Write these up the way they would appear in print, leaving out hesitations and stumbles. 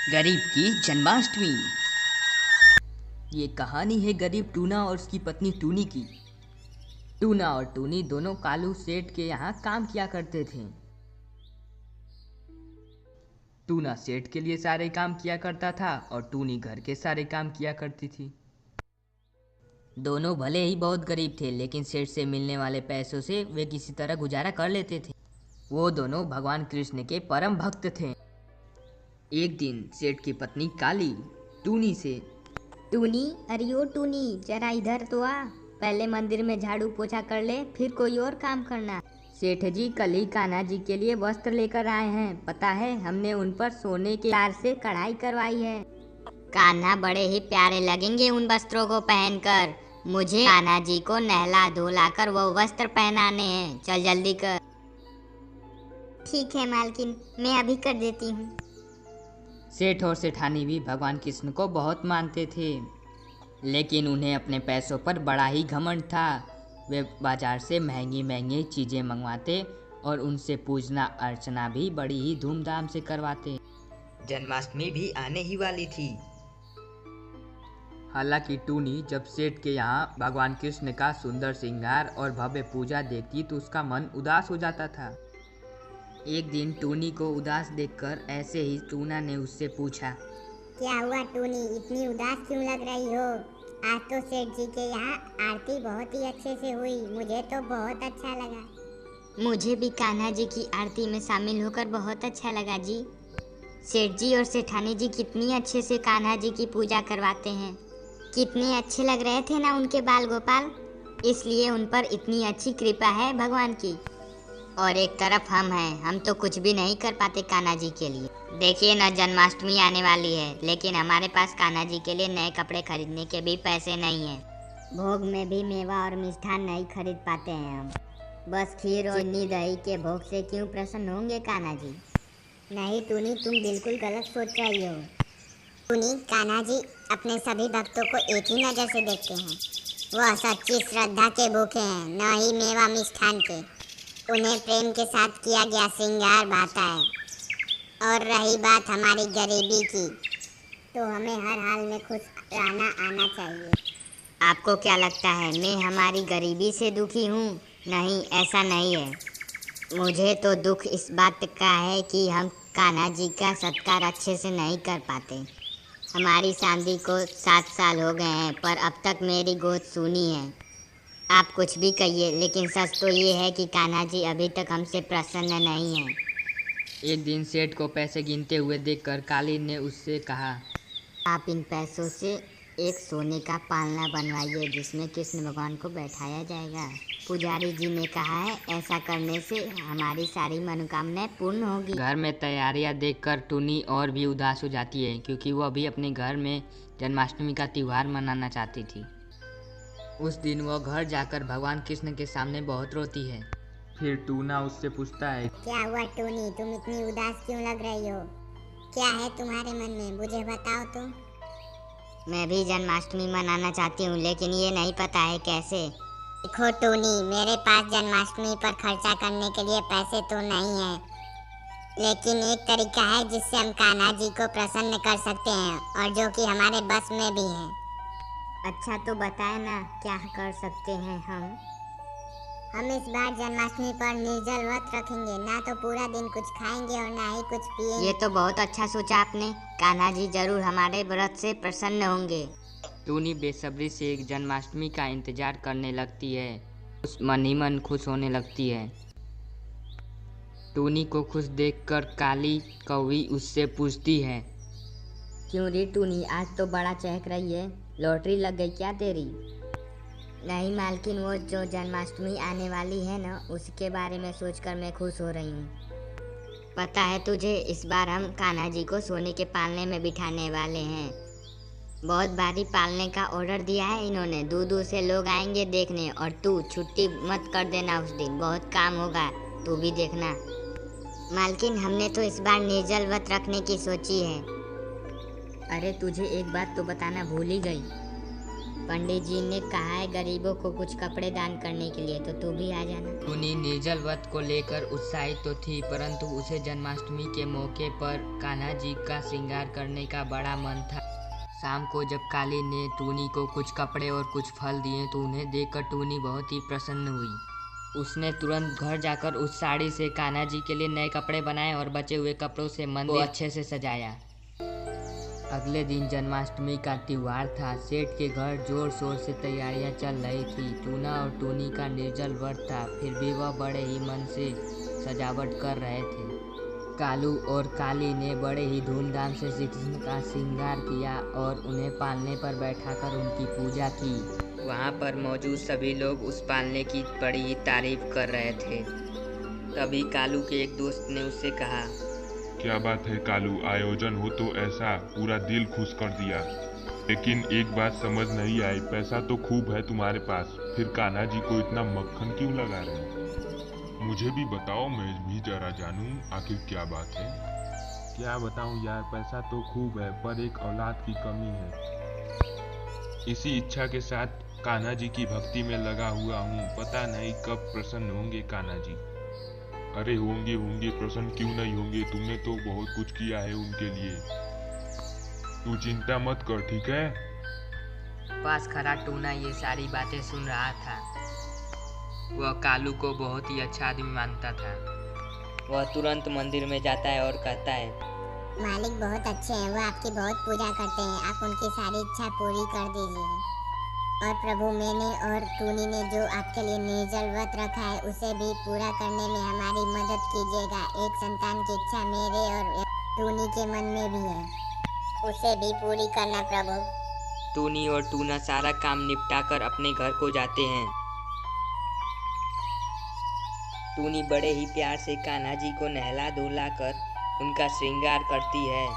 गरीब की जन्माष्टमी। ये कहानी है गरीब टूना और उसकी पत्नी टूनी की। टूना और टूनी दोनों कालू सेठ के यहाँ काम किया करते थे। टूना सेठ के लिए सारे काम किया करता था और टूनी घर के सारे काम किया करती थी। दोनों भले ही बहुत गरीब थे, लेकिन सेठ से मिलने वाले पैसों से वे किसी तरह गुजारा कर लेते थे। वो दोनों भगवान कृष्ण के परम भक्त थे। एक दिन सेठ की पत्नी काली टूनी से, टूनी, अरे ओ टूनी, जरा इधर तो आ। पहले मंदिर में झाड़ू पोछा कर ले, फिर कोई और काम करना। सेठ जी कल ही कान्हा जी के लिए वस्त्र लेकर आए हैं। पता है, हमने उन पर सोने के तार से कढ़ाई करवाई है। कान्हा बड़े ही प्यारे लगेंगे उन वस्त्रों को पहनकर। मुझे कान्हा जी को नहला धुला कर वो वस्त्र पहनाने हैं। चल जल्दी कर। ठीक है मालकिन, मैं अभी कर देती हूँ। सेठ और सेठानी भी भगवान कृष्ण को बहुत मानते थे, लेकिन उन्हें अपने पैसों पर बड़ा ही घमंड था। वे बाजार से महंगी महंगी चीज़ें मंगवाते और उनसे पूजना अर्चना भी बड़ी ही धूमधाम से करवाते। जन्माष्टमी भी आने ही वाली थी। हालांकि टूनी जब सेठ के यहाँ भगवान कृष्ण का सुंदर श्रृंगार और भव्य पूजा देखती तो उसका मन उदास हो जाता था। एक दिन टूनी को उदास देखकर ऐसे ही टूना ने उससे पूछा, क्या हुआ टूनी, इतनी उदास क्यों लग रही हो? आज तो सेठ जी के यहाँ आरती बहुत ही अच्छे से हुई, मुझे तो बहुत अच्छा लगा। मुझे भी कान्हा जी की आरती में शामिल होकर बहुत अच्छा लगा जी। सेठ जी और सेठानी जी कितनी अच्छे से कान्हा जी की पूजा करवाते हैं। कितने अच्छे लग रहे थे ना उनके बाल गोपाल, इसलिए उन पर इतनी अच्छी कृपा है भगवान की। और एक तरफ हम तो कुछ भी नहीं कर पाते कान्हा जी के लिए। देखिए ना, जन्माष्टमी आने वाली है, लेकिन हमारे पास कान्हा जी के लिए नए कपड़े खरीदने के भी पैसे नहीं हैं। भोग में भी मेवा और मिष्ठान नहीं खरीद पाते हैं हम। बस खीर और चीनी दही के भोग से क्यों प्रसन्न होंगे कान्हा जी? नहीं टूनी, तुम बिल्कुल गलत सोच रही हो। टूनी, कान्हा जी अपने सभी भक्तों को एक ही नज़र से देखते हैं। वह सच्ची श्रद्धा के भूखे हैं, न ही मेवा मिष्ठान के। उन्हें प्रेम के साथ किया गया श्रृंगार भाता है। और रही बात हमारी गरीबी की, तो हमें हर हाल में खुश रहना आना चाहिए। आपको क्या लगता है मैं हमारी गरीबी से दुखी हूँ? नहीं, ऐसा नहीं है। मुझे तो दुख इस बात का है कि हम कान्हा जी का सत्कार अच्छे से नहीं कर पाते। हमारी शादी को 7 साल हो गए हैं, पर अब तक मेरी गोद सूनी है। आप कुछ भी कहिए, लेकिन सच तो ये है कि कान्हा जी अभी तक हमसे प्रसन्न नहीं है। एक दिन सेठ को पैसे गिनते हुए देखकर काली ने उससे कहा, आप इन पैसों से एक सोने का पालना बनवाइए जिसमें कृष्ण भगवान को बैठाया जाएगा। पुजारी जी ने कहा है ऐसा करने से हमारी सारी मनोकामनाएं पूर्ण होगी। घर में तैयारियां देखकर टूनी और भी उदास हो जाती है, क्योंकि वह भी अपने घर में जन्माष्टमी का त्यौहार मनाना चाहती थी। उस दिन वह घर जाकर भगवान कृष्ण के सामने बहुत रोती है। फिर टूना उससे पूछता है, क्या हुआ टूनी, तुम इतनी उदास क्यों लग रही हो? क्या है तुम्हारे मन में, मुझे बताओ तो। मैं भी जन्माष्टमी मनाना चाहती हूँ, लेकिन ये नहीं पता है कैसे। देखो टूनी, मेरे पास जन्माष्टमी पर खर्चा करने के लिए पैसे तो नहीं है, लेकिन एक तरीका है जिससे हम कान्हा जी को प्रसन्न कर सकते हैं और जो कि हमारे बस में भी है। अच्छा तो बताए ना, क्या कर सकते हैं हम इस बार जन्माष्टमी पर निर्जल व्रत रखेंगे। ना तो पूरा दिन कुछ खाएंगे और ना ही कुछ पिएंगे। ये तो बहुत अच्छा सोचा आपने। कान्हा जी जरूर हमारे व्रत से प्रसन्न होंगे। टूनी बेसब्री से जन्माष्टमी का इंतजार करने लगती है। उस मन ही मन खुश होने लगती है। टूनी को खुश देखकर काली कौवी उससे पूछती है, क्यों रे टूनी, आज तो बड़ा चहक रही है। लॉटरी लग गई क्या तेरी? नहीं मालकिन, वो जो जन्माष्टमी आने वाली है ना, उसके बारे में सोचकर मैं खुश हो रही हूँ। पता है तुझे, इस बार हम कान्हा जी को सोने के पालने में बिठाने वाले हैं। बहुत भारी पालने का ऑर्डर दिया है इन्होंने। दूर दूर से लोग आएंगे देखने, और तू छुट्टी मत कर देना उस दिन, बहुत काम होगा, तू भी देखना। मालकिन, हमने तो इस बार निर्जल व्रत रखने की सोची है। अरे तुझे एक बात तो बताना भूल ही गई। पंडित जी ने कहा है गरीबों को कुछ कपड़े दान करने के लिए, तो तू भी आ जाना। टूनी निर्जल व्रत को लेकर उत्साहित तो थी, परंतु उसे जन्माष्टमी के मौके पर कान्हा जी का श्रृंगार करने का बड़ा मन था। शाम को जब काली ने टूनी को कुछ कपड़े और कुछ फल दिए तो उन्हें देखकर टूनी बहुत ही प्रसन्न हुई। उसने तुरंत घर जाकर उस साड़ी से कान्हा जी के लिए नए कपड़े बनाए और बचे हुए कपड़ों से मंदिर को अच्छे से सजाया। अगले दिन जन्माष्टमी का त्योहार था। सेठ के घर जोर शोर से तैयारियां चल रही थी। टूना और टूनी का निर्जल व्रत था, फिर भी वह बड़े ही मन से सजावट कर रहे थे। कालू और काली ने बड़े ही धूमधाम से श्री कृष्ण का श्रृंगार किया और उन्हें पालने पर बैठाकर उनकी पूजा की। वहाँ पर मौजूद सभी लोग उस पालने की बड़ी ही तारीफ कर रहे थे। तभी कालू के एक दोस्त ने उससे कहा, क्या बात है कालू, आयोजन हो तो ऐसा पूरा दिल खुश कर दिया। लेकिन एक बात समझ नहीं आई, पैसा तो खूब है तुम्हारे पास, फिर कान्हा जी को इतना मक्खन क्यों लगा रहे हो? मुझे भी बताओ, मैं भी जरा जानूं आखिर क्या बात है। क्या बताऊं यार, पैसा तो खूब है पर एक औलाद की कमी है। इसी इच्छा के साथ कान्हा जी की भक्ति में लगा हुआ हूँ। पता नहीं कब प्रसन्न होंगे कान्हा जी। अरे होंगे प्रसन्न क्यों नहीं होंगे, तुमने तो बहुत कुछ किया है उनके लिए। तू चिंता मत कर, ठीक है। पास खड़ा टूना ये सारी बातें सुन रहा था। वह कालू को बहुत ही अच्छा आदमी मानता था। वह तुरंत मंदिर में जाता है और कहता है, मालिक बहुत अच्छे हैं, वो आपकी बहुत पूजा करते हैं, आप उनकी सारी इच्छा पूरी कर दीजिए। और प्रभु, मैंने और टूनी ने जो आपके लिए निर्जल व्रत रखा है उसे भी पूरा करने में हमारी मदद कीजिएगा। एक संतान की इच्छा मेरे और टूनी के मन में भी है, उसे भी पूरी करना प्रभु। टूनी और टूना सारा काम निपटाकर अपने घर को जाते हैं। टूनी बड़े ही प्यार से कान्हा जी को नहला धुला कर उनका श्रृंगार करती है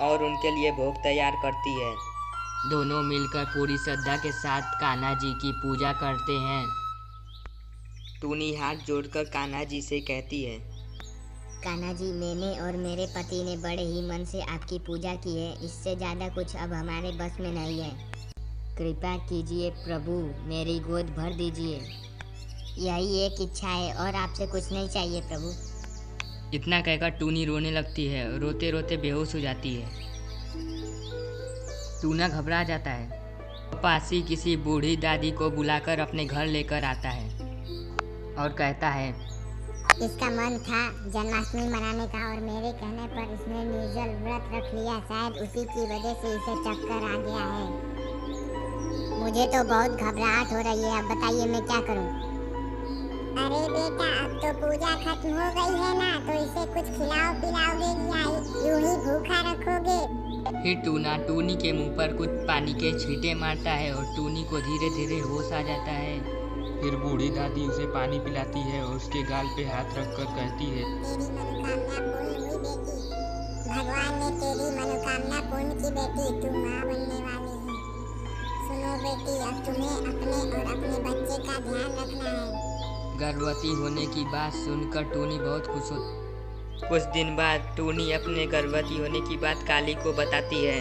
और उनके लिए भोग तैयार करती है। दोनों मिलकर पूरी श्रद्धा के साथ कान्हा जी की पूजा करते हैं। टूनी हाथ जोड़कर कान्हा जी से कहती है, कान्हा जी, मैंने और मेरे पति ने बड़े ही मन से आपकी पूजा की है, इससे ज़्यादा कुछ अब हमारे बस में नहीं है। कृपा कीजिए प्रभु, मेरी गोद भर दीजिए, यही एक इच्छा है और आपसे कुछ नहीं चाहिए प्रभु। इतना कहकर टूनी रोने लगती है। रोते रोते बेहोश हो जाती है। टूना घबरा जाता है। पास ही किसी बूढ़ी दादी को बुलाकर अपने घर लेकर आता है और कहता है, इसका मन था जन्माष्टमी मनाने का और मेरे कहने पर इसने निर्जल व्रत रख लिया। शायद उसी की वजह से इसे चक्कर आ गया है। मुझे तो बहुत घबराहट हो रही है, अब बताइए मैं क्या करूं? अरे बेटा, अब तो पूजा खत्म हो गई है ना, तो इसे कुछ खिलाओ पिलाओगे या यूं ही भूखा रखोगे? फिर टूना टूनी के मुंह पर कुछ पानी के छींटे मारता है और टूनी को धीरे धीरे होश आ जाता है। फिर बूढ़ी दादी उसे पानी पिलाती है और उसके गाल पे हाथ रखकर कहती है, तेरी मनोकामना पूर्ण हुई बेटी, भगवान ने तेरी मनोकामना पूर्ण की बेटी, तू माँ बनने वाली है। सुनो बेटी, अब तुम्हें अपने और अपने बच्चे का ध्यान रखना है। गर्भवती होने की बात सुनकर टूनी बहुत खुश हो। कुछ दिन बाद टूनी अपने गर्भवती होने की बात काली को बताती है।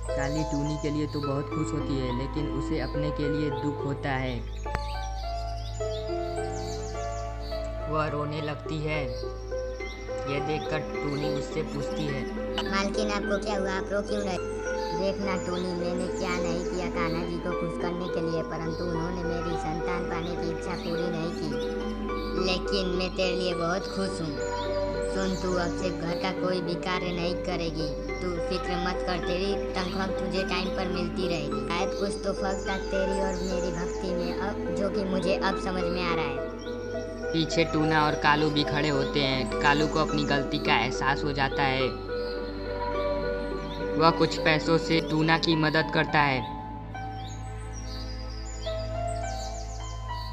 काली टूनी के लिए तो बहुत खुश होती है, लेकिन उसे अपने के लिए दुख होता है। वह रोने लगती है। यह देखकर टूनी उससे पूछती है, मालकिन आपको क्या हुआ, आप रो क्यों रहे? देखना टूनी, मैंने क्या नहीं किया कान्हा जी को खुश करने के लिए, परंतु उन्होंने मेरी संतान पाने की इच्छा पूरी नहीं की। लेकिन मैं तेरे लिए बहुत खुश हूँ। सुन, तू अब से घर का कोई भी कार्य नहीं करेगी। तू फिक्र मत कर, तेरी तनख्वाह तुझे टाइम पर मिलती रहेगी। शायद कुछ तो फर्क था तेरी और मेरी भक्ति में, अब जो कि मुझे अब समझ में आ रहा है। पीछे टूना और कालू भी खड़े होते हैं। कालू को अपनी गलती का एहसास हो जाता है। वह कुछ पैसों से टूना की मदद करता है।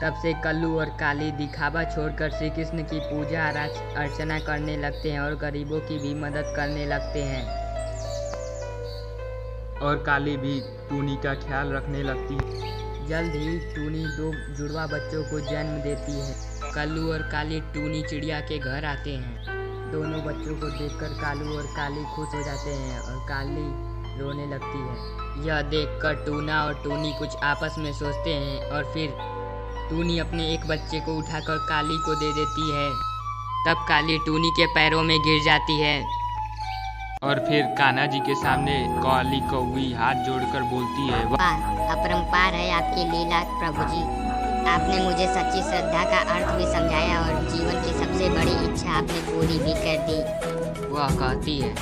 तब से कल्लू और काली दिखावा छोड़कर श्री कृष्ण की पूजा अर्चना करने लगते हैं और गरीबों की भी मदद करने लगते हैं। और काली भी टूनी का ख्याल रखने लगती है। जल्द ही टूनी 2 जुड़वा बच्चों को जन्म देती है। कल्लू और काली टूनी चिड़िया के घर आते हैं। दोनों बच्चों को देखकर कालू और काली खुश हो जाते हैं और काली रोने लगती है। यह देखकर टूना और टूनी कुछ आपस में सोचते हैं और फिर टूनी अपने एक बच्चे को उठाकर काली को दे देती है। तब काली टूनी के पैरों में गिर जाती है और फिर कान्हा जी के सामने काली कौवी हाथ जोड़कर बोलती है, वाह, अपरंपार है आपकी लीला प्रभु जी। आपने मुझे सच्ची श्रद्धा का अर्थ भी समझाया और जीवन की सबसे बड़ी इच्छा आपने पूरी भी कर दी। वह कहती है,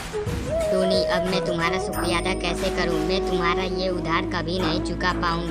टूनी, अब मैं तुम्हारा शुक्रिया अदा कैसे करूं? मैं तुम्हारा ये उधार कभी नहीं चुका पाऊंगी।